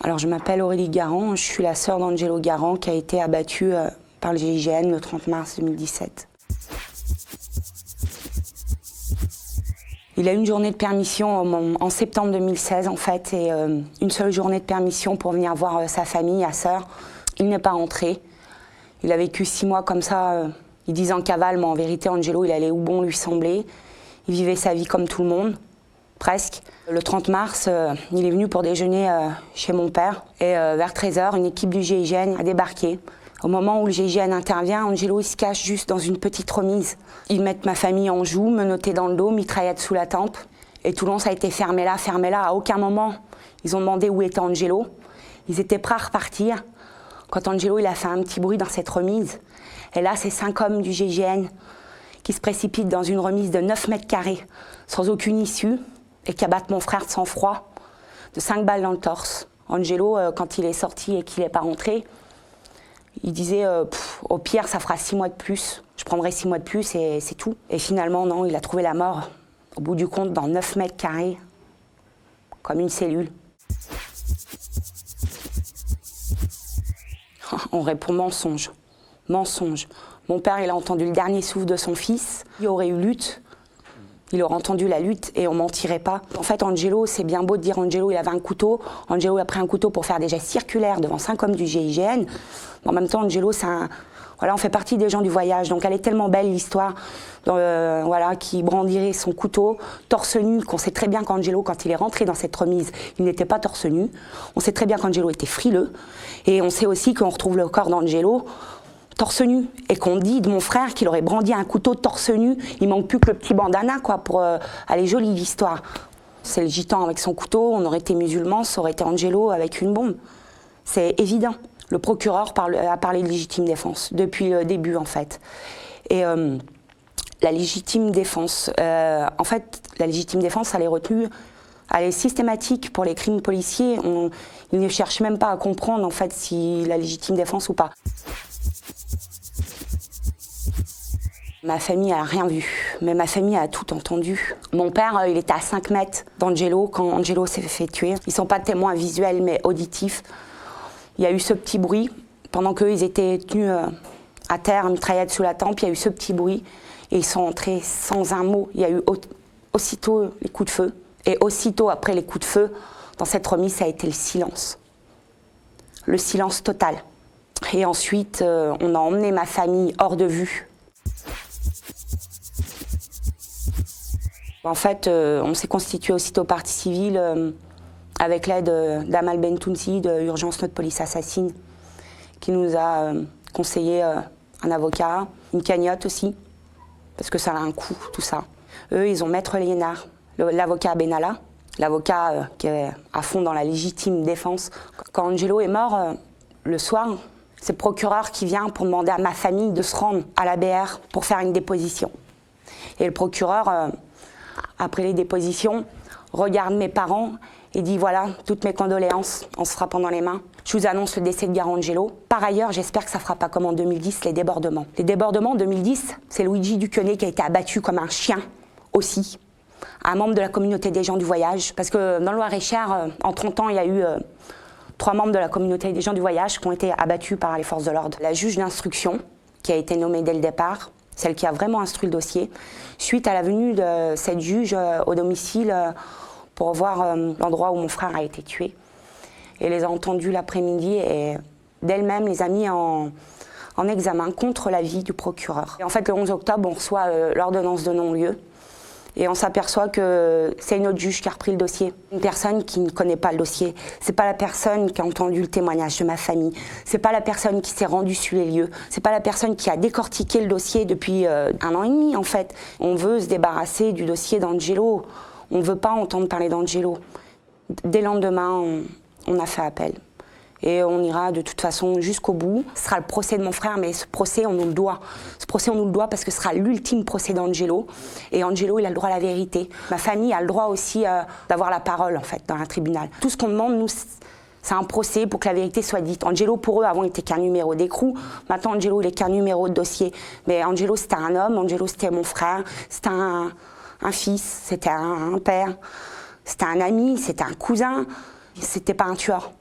Alors je m'appelle Aurélie Garand, je suis la sœur d'Angelo Garand qui a été abattu par le GIGN le 30 mars 2017. Il a eu une journée de permission en septembre 2016 en fait, et une seule journée de permission pour venir voir sa famille, sa sœur. Il n'est pas rentré. Il a vécu 6 mois comme ça, ils disent en cavale, mais en vérité Angelo il allait où bon lui semblait. Il vivait sa vie comme tout le monde, presque. Le 30 mars, il est venu pour déjeuner chez mon père, et vers 13 h, une équipe du GIGN a débarqué. Au moment où le GIGN intervient, Angelo il se cache juste dans une petite remise. Ils mettent ma famille en joue, menottés dans le dos, mitraillettes sous la tempe. Et tout le long, ça a été fermé là, fermé là. À aucun moment, ils ont demandé où était Angelo. Ils étaient prêts à repartir. Quand Angelo il a fait un petit bruit dans cette remise, et là, c'est 5 hommes du GIGN qui se précipitent dans une remise de 9 mètres carrés, sans aucune issue, et qui abattent mon frère de sang-froid, de 5 balles dans le torse. Angelo, quand il est sorti et qu'il n'est pas rentré, il disait au pire ça fera 6 mois de plus, je prendrai 6 mois de plus et c'est tout. Et finalement non, il a trouvé la mort au bout du compte dans 9 mètres carrés, comme une cellule. On répond mensonge, mensonge. Mon père il a entendu le dernier souffle de son fils, il y aurait eu lutte. Il aurait entendu la lutte et on mentirait pas. En fait, Angelo, c'est bien beau de dire Angelo, il avait un couteau. Angelo a pris un couteau pour faire des gestes circulaires devant 5 hommes du GIGN. En même temps, Angelo, voilà, on fait partie des gens du voyage. Donc elle est tellement belle l'histoire, voilà, qui brandirait son couteau, torse nu, qu'on sait très bien qu'Angelo, quand il est rentré dans cette remise, il n'était pas torse nu. On sait très bien qu'Angelo était frileux. Et on sait aussi qu'on retrouve le corps d'Angelo torse nu, et qu'on dit de mon frère qu'il aurait brandi un couteau torse nu, il manque plus que le petit bandana quoi, pour aller jolie l'histoire. C'est le gitan avec son couteau, on aurait été musulmans, ça aurait été Angelo avec une bombe. C'est évident. Le procureur a parlé de légitime défense, depuis le début en fait. Et la légitime défense, en fait, la légitime défense, elle est retenue, elle est systématique pour les crimes policiers, ils ne cherchent même pas à comprendre en fait si la légitime défense ou pas. Ma famille n'a rien vu, mais ma famille a tout entendu. Mon père, il était à 5 mètres d'Angelo quand Angelo s'est fait tuer. Ils ne sont pas témoins visuels, mais auditifs. Il y a eu ce petit bruit. Pendant qu'eux, ils étaient tenus à terre, mitraillettes sous la tempe, il y a eu ce petit bruit. Et ils sont entrés sans un mot. Il y a eu aussitôt les coups de feu. Et aussitôt après les coups de feu, dans cette remise, ça a été le silence. Le silence total. Et ensuite, on a emmené ma famille hors de vue. En fait, on s'est constitué aussitôt partie civile avec l'aide d'Amal Bentounsi de Urgence Notre Police Assassine, qui nous a conseillé un avocat, une cagnotte aussi, parce que ça a un coût, tout ça. Eux, ils ont Maître Liénard, l'avocat Benalla, l'avocat qui est à fond dans la légitime défense. Quand Angelo est mort, le soir, c'est le procureur qui vient pour demander à ma famille de se rendre à la BR pour faire une déposition. Et le procureur, après les dépositions, regarde mes parents et dit voilà, toutes mes condoléances en se frappant dans les mains. Je vous annonce le décès de Garangelo. Par ailleurs, j'espère que ça ne fera pas comme en 2010, les débordements. Les débordements en 2010, c'est Luigi Duquenet qui a été abattu comme un chien aussi, un membre de la communauté des gens du voyage. Parce que dans le Loir-et-Cher, en 30 ans, il y a eu 3 membres de la communauté des gens du voyage qui ont été abattus par les forces de l'ordre. La juge d'instruction, qui a été nommée dès le départ, celle qui a vraiment instruit le dossier, suite à la venue de cette juge au domicile pour voir l'endroit où mon frère a été tué. Et les a entendus l'après-midi et d'elle-même les a mis en examen contre l'avis du procureur. Et en fait, le 11 octobre, on reçoit l'ordonnance de non-lieu. Et on s'aperçoit que c'est une autre juge qui a repris le dossier. Une personne qui ne connaît pas le dossier. C'est pas la personne qui a entendu le témoignage de ma famille. C'est pas la personne qui s'est rendue sur les lieux. C'est pas la personne qui a décortiqué le dossier depuis 1 an et demi, en fait. On veut se débarrasser du dossier d'Angelo. On ne veut pas entendre parler d'Angelo. Dès le lendemain, on a fait appel. Et on ira de toute façon jusqu'au bout. Ce sera le procès de mon frère, mais ce procès, on nous le doit. Ce procès, on nous le doit parce que ce sera l'ultime procès d'Angelo. Et Angelo, il a le droit à la vérité. Ma famille a le droit aussi d'avoir la parole, en fait, dans un tribunal. Tout ce qu'on demande, nous, c'est un procès pour que la vérité soit dite. Angelo, pour eux, avant, il n'était qu'un numéro d'écrou. Maintenant, Angelo, il est qu'un numéro de dossier. Mais Angelo, c'était un homme. Angelo, c'était mon frère. C'était un fils. C'était un père. C'était un ami. C'était un cousin. C'était pas un tueur.